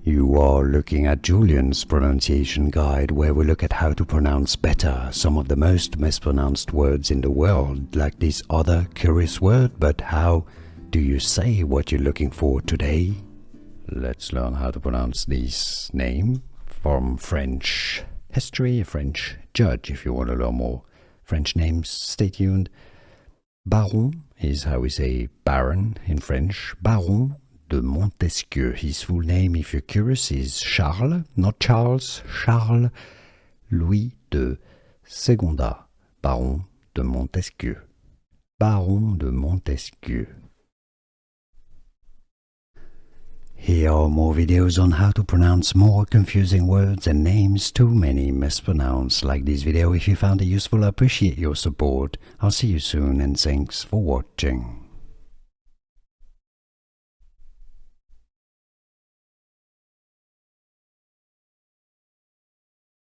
You are looking at Julian's pronunciation guide, where we look at how to pronounce better some of the most mispronounced words in the world, like this other curious word. But how do you say what you're looking for today? Let's learn how to pronounce this name from French history, a French judge. If you want to learn more French names, stay tuned. Baron is how we say baron in French. Baron de Montesquieu. His full name, if you're curious, is Charles, not Charles, Charles Louis de Secondat, Baron de Montesquieu. Baron de Montesquieu. Here are more videos on how to pronounce more confusing words and names too many mispronounced. Like this video if you found it useful. I appreciate your support. I'll see you soon and thanks for watching.